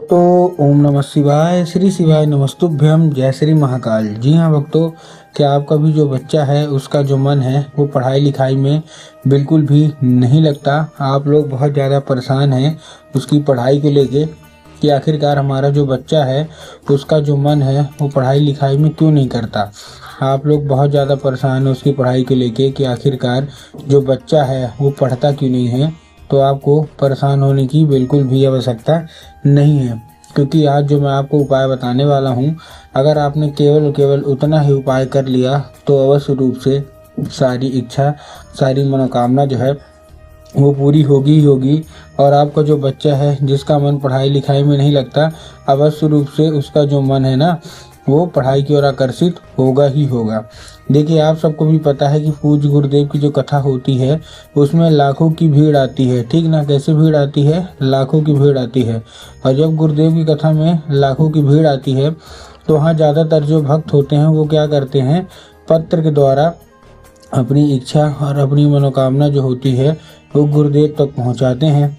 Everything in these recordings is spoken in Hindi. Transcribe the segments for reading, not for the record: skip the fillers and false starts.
भक्तों, ओम नमः शिवाय, श्री शिवाय नमस्तुभ्यम, जय श्री महाकाल। जी हाँ भक्तों, क्या आपका भी जो बच्चा है उसका जो मन है वो पढ़ाई लिखाई में बिल्कुल भी नहीं लगता। आप लोग बहुत ज़्यादा परेशान हैं उसकी पढ़ाई को लेके कि आखिरकार हमारा जो बच्चा है उसका जो मन है वो पढ़ाई लिखाई में क्यों नहीं करता। आप लोग बहुत ज़्यादा परेशान हैं उसकी पढ़ाई को लेके कि आखिरकार जो बच्चा है वो पढ़ता क्यों नहीं है। तो आपको परेशान होने की बिल्कुल भी आवश्यकता नहीं है, क्योंकि आज जो मैं आपको उपाय बताने वाला हूँ, अगर आपने केवल उतना ही उपाय कर लिया तो अवश्य रूप से सारी इच्छा, सारी मनोकामना जो है वो पूरी होगी ही होगी। और आपका जो बच्चा है जिसका मन पढ़ाई लिखाई में नहीं लगता, अवश्य रूप से उसका जो मन है ना वो पढ़ाई की ओर आकर्षित होगा ही होगा। देखिए, आप सबको भी पता है कि पूज्य गुरुदेव की जो कथा होती है उसमें लाखों की भीड़ आती है, ठीक ना। कैसे भीड़ आती है? लाखों की भीड़ आती है। और जब गुरुदेव की कथा में लाखों की भीड़ आती है तो वहाँ ज़्यादातर जो भक्त होते हैं वो क्या करते हैं, पत्र के द्वारा अपनी इच्छा और अपनी मनोकामना जो होती है वो गुरुदेव तक पहुँचाते हैं।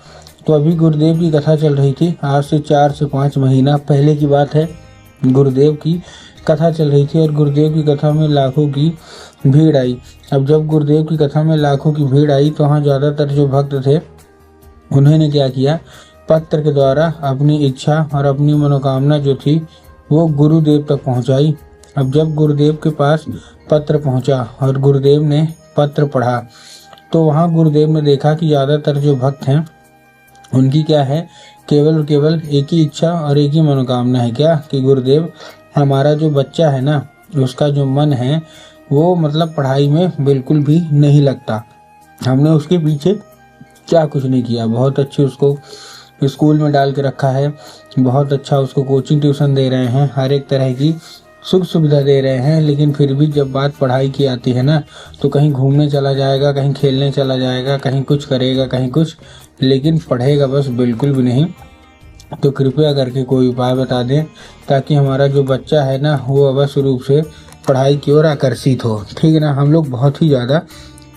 तो अभी गुरुदेव की कथा चल रही थी, आज से 4 से 5 महीना पहले की बात है। गुरुदेव की कथा चल रही थी और गुरुदेव की कथा में लाखों की भीड़ आई। अब जब गुरुदेव की कथा में लाखों की भीड़ आई तो वहाँ ज़्यादातर जो भक्त थे उन्होंने क्या किया, पत्र के द्वारा अपनी इच्छा और अपनी मनोकामना जो थी वो गुरुदेव तक पहुँचाई। अब जब गुरुदेव के पास पत्र पहुँचा और गुरुदेव ने पत्र पढ़ा तो वहाँ गुरुदेव ने देखा कि ज़्यादातर जो भक्त हैं उनकी क्या है, केवल एक ही इच्छा और एक ही मनोकामना है, क्या कि गुरुदेव हमारा जो बच्चा है ना उसका जो मन है वो मतलब पढ़ाई में बिल्कुल भी नहीं लगता। हमने उसके पीछे क्या कुछ नहीं किया, बहुत अच्छी उसको स्कूल में डाल के रखा है, बहुत अच्छा उसको कोचिंग ट्यूशन दे रहे हैं, हर एक तरह की सुख सुविधा दे रहे हैं, लेकिन फिर भी जब बात पढ़ाई की आती है ना तो कहीं घूमने चला जाएगा, कहीं खेलने चला जाएगा, कहीं कुछ करेगा, कहीं कुछ, लेकिन पढ़ेगा बस बिल्कुल भी नहीं। तो कृपया करके कोई उपाय बता दें ताकि हमारा जो बच्चा है ना वो अवश्य रूप से पढ़ाई की ओर आकर्षित हो, ठीक है ना। हम लोग बहुत ही ज़्यादा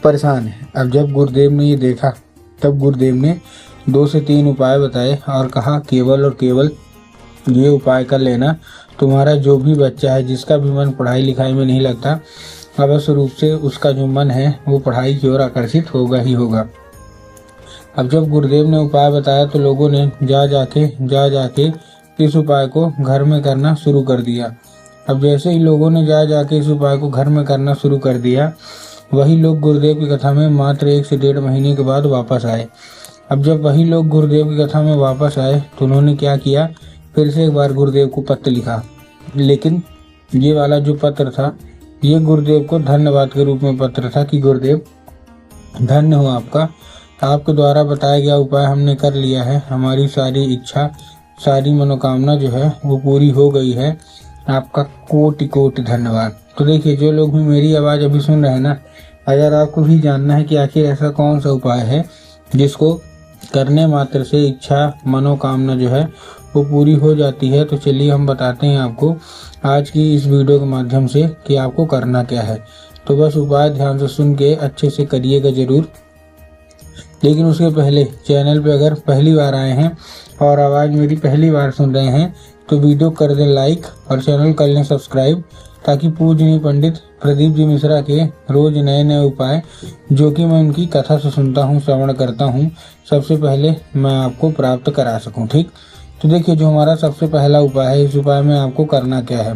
परेशान हैं। अब जब गुरुदेव ने ये देखा तब गुरुदेव ने 2 से 3 उपाय बताए और कहा केवल और केवल ये उपाय कर लेना, तुम्हारा जो भी बच्चा है जिसका भी मन पढ़ाई लिखाई में नहीं लगता, अवश्य रूप से उसका जो मन है वो पढ़ाई की ओर आकर्षित होगा ही होगा। अब जब गुरुदेव ने उपाय बताया तो लोगों ने जा जाके इस उपाय को घर में करना शुरू कर दिया। अब जैसे ही लोगों ने जा जाके इस उपाय को घर में करना शुरू कर दिया, वही लोग गुरुदेव की कथा में मात्र 1 से 1.5 महीने के बाद वापस आए। अब जब वही लोग गुरुदेव की कथा में वापस आए तो उन्होंने क्या किया, फिर से एक बार गुरुदेव को पत्र लिखा, लेकिन ये वाला जो पत्र था ये गुरुदेव को धन्यवाद के रूप में पत्र था कि गुरुदेव धन्य हो आपका, आपके द्वारा बताया गया उपाय हमने कर लिया है, हमारी सारी इच्छा सारी मनोकामना जो है वो पूरी हो गई है, आपका कोटि कोटि धन्यवाद। तो देखिए, जो लोग भी मेरी आवाज़ अभी सुन रहे हैं ना, अगर आपको भी जानना है कि आखिर ऐसा कौन सा उपाय है जिसको करने मात्र से इच्छा मनोकामना जो है वो पूरी हो जाती है, तो चलिए हम बताते हैं आपको आज की इस वीडियो के माध्यम से कि आपको करना क्या है। तो बस उपाय ध्यान से सुन के अच्छे से करिएगा ज़रूर। लेकिन उसके पहले चैनल पे अगर पहली बार आए हैं और आवाज़ मेरी पहली बार सुन रहे हैं तो वीडियो कर दें लाइक और चैनल कर लें सब्सक्राइब, ताकि पूजनीय पंडित प्रदीप जी मिश्रा के रोज़ नए नए उपाय जो कि मैं उनकी कथा से सुनता हूँ, श्रवण करता हूँ, सबसे पहले मैं आपको प्राप्त करा सकूँ, ठीक। तो देखिए, जो हमारा सबसे पहला उपाय है, इस उपाय में आपको करना क्या है।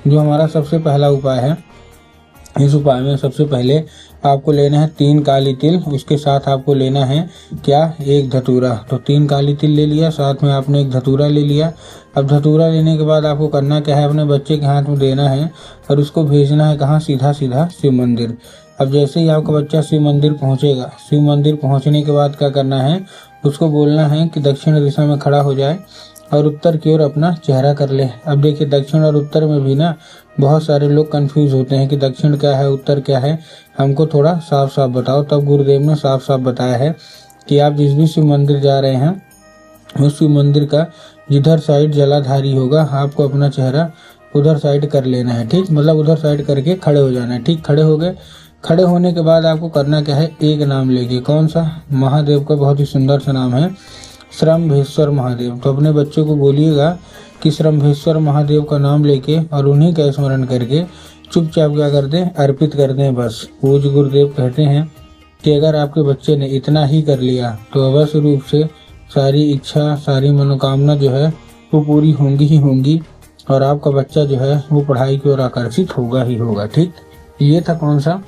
जो हमारा सबसे पहला उपाय है, इस उपाय में सबसे पहले आपको लेना है 3 काली तिल, उसके साथ आपको लेना है क्या, 1 धतूरा। तो 3 काली तिल ले लिया, साथ में आपने 1 धतूरा ले लिया। अब धतूरा लेने के बाद आपको करना क्या है, अपने बच्चे के हाथ में देना है और उसको भेजना है कहाँ, सीधा शिव मंदिर। अब जैसे ही आपका बच्चा शिव मंदिर पहुँचेगा, शिव मंदिर पहुँचने के बाद क्या करना है, उसको बोलना है कि दक्षिण दिशा में खड़ा हो जाए और उत्तर की ओर अपना चेहरा कर ले। अब देखिए, दक्षिण और उत्तर में भी ना बहुत सारे लोग कंफ्यूज होते हैं कि दक्षिण क्या है उत्तर क्या है, हमको थोड़ा साफ साफ बताओ। तब गुरुदेव ने साफ साफ बताया है कि आप जिस भी शिव मंदिर जा रहे हैं उस शिव मंदिर का जिधर साइड जलाधारी होगा आपको अपना चेहरा उधर साइड कर लेना है, ठीक। मतलब उधर साइड करके खड़े हो जाना है, ठीक। खड़े हो गए, खड़े होने के बाद आपको करना क्या है, एक नाम लेके, कौन सा, महादेव का बहुत ही सुंदर सा नाम है, श्रम्भेश्वर महादेव। तो अपने बच्चे को बोलिएगा कि श्रम्भेश्वर महादेव का नाम लेके और उन्हीं का स्मरण करके चुपचाप क्या कर दें, अर्पित कर दें बस। पूज्य गुरुदेव कहते हैं कि अगर आपके बच्चे ने इतना ही कर लिया तो अवश्य रूप से सारी इच्छा, सारी मनोकामना जो है वो पूरी होंगी ही होंगी और आपका बच्चा जो है वो पढ़ाई की ओर आकर्षित होगा ही होगा। ठीक, ये था कौन सा,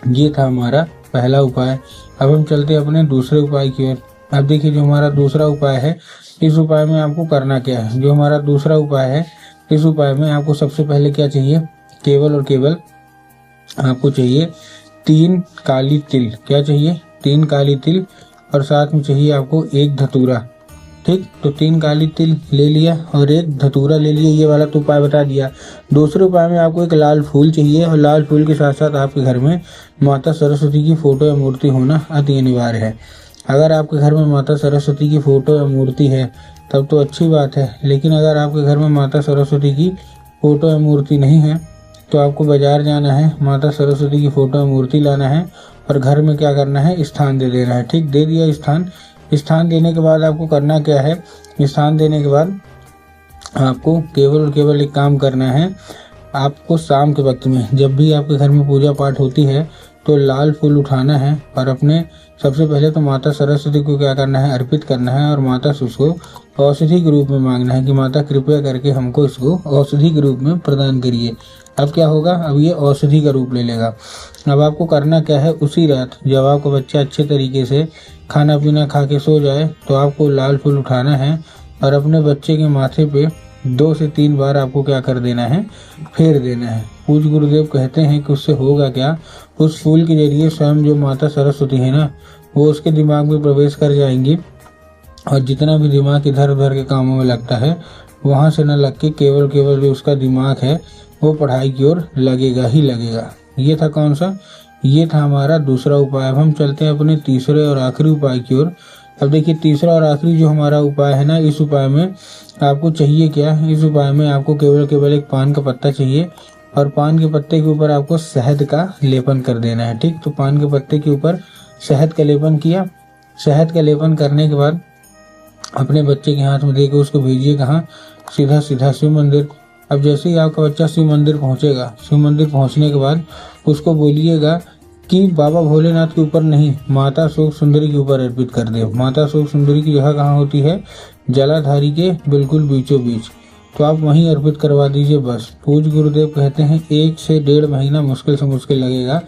ये था हमारा पहला उपाय। अब हम चलते हैं अपने दूसरे उपाय की ओर। अब देखिए जो हमारा दूसरा उपाय है, इस उपाय में आपको करना क्या है। जो हमारा दूसरा उपाय है, इस उपाय में आपको सबसे पहले क्या चाहिए, केवल और केवल आपको चाहिए 3 काली तिल। क्या चाहिए, 3 काली तिल और साथ में चाहिए आपको 1 धतूरा। ठीक, तो 3 काली तिल ले लिया और 1 धतूरा ले लिया, ये वाला तो उपाय बता दिया। दूसरे उपाय में आपको एक लाल फूल चाहिए और लाल फूल के साथ साथ आपके घर में माता सरस्वती की फोटो या मूर्ति होना अति अनिवार्य है। अगर आपके घर में माता सरस्वती की फोटो या मूर्ति है तब तो अच्छी बात है, लेकिन अगर आपके घर में माता सरस्वती की फोटो या मूर्ति नहीं है तो आपको बाजार जाना है, माता सरस्वती की फोटो या मूर्ति लाना है और घर में क्या करना है, स्थान दे देना है। ठीक, दे दिया स्थान। स्थान देने के बाद आपको करना क्या है, स्थान देने के बाद आपको केवल और केवल एक काम करना है। आपको शाम के वक्त में जब भी आपके घर में पूजा पाठ होती है तो लाल फूल उठाना है और अपने सबसे पहले तो माता सरस्वती को क्या करना है, अर्पित करना है और माता से उसको औषधि के रूप में मांगना है कि माता कृपया करके हमको इसको औषधि के रूप में प्रदान करिए। अब क्या होगा, अब ये औषधि का रूप ले लेगा। अब आपको करना क्या है, उसी रात जब आपका बच्चा अच्छे तरीके से खाना पीना खा के सो जाए तो आपको लाल फूल उठाना है और अपने बच्चे के माथे पे 2 से 3 बार आपको क्या कर देना है, फेर देना है। पूज्य गुरुदेव कहते हैं कि उससे होगा क्या, उस फूल के जरिए स्वयं जो माता सरस्वती है ना, वो उसके दिमाग में प्रवेश कर जाएंगी और जितना भी दिमाग इधर उधर के कामों में लगता है वहाँ से न लग के केवल केवल जो उसका दिमाग है वो पढ़ाई की ओर लगेगा ही लगेगा। ये था कौन सा, ये था हमारा दूसरा उपाय। अब हम चलते हैं अपने तीसरे और आखिरी उपाय की ओर। अब देखिए तीसरा और आखिरी जो हमारा उपाय है ना, इस उपाय में आपको चाहिए क्या, इस उपाय में आपको केवल केवल एक पान का पत्ता चाहिए और पान के पत्ते के ऊपर आपको शहद का लेपन कर देना है। ठीक, तो पान के पत्ते के ऊपर शहद का लेपन किया। शहद का लेपन करने के बाद अपने बच्चे के हाथ में देकर उसको भेजिए कहाँ, सीधा सीधा शिव मंदिर। अब जैसे ही आपका बच्चा शिव मंदिर पहुंचेगा, शिव मंदिर पहुंचने के बाद उसको बोलिएगा कि बाबा भोलेनाथ के ऊपर नहीं, माता शोक सुंदरी के ऊपर अर्पित कर दे। माता शोक सुंदरी की जगह कहाँ होती है, जलाधारी के बिल्कुल बीचों बीच, तो आप वहीं अर्पित करवा दीजिए बस। पूज्य गुरुदेव कहते हैं 1 से 1.5 महीना मुश्किल से मुश्किल लगेगा,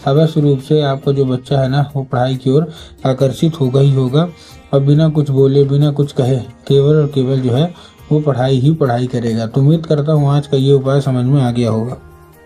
अवश्य रूप से आपका जो बच्चा है ना वो पढ़ाई की ओर आकर्षित होगा ही होगा और बिना कुछ बोले, बिना कुछ कहे, केवल और केवल जो है वो पढ़ाई ही पढ़ाई करेगा। तो उम्मीद करता हूँ आज का ये उपाय समझ में आ गया होगा।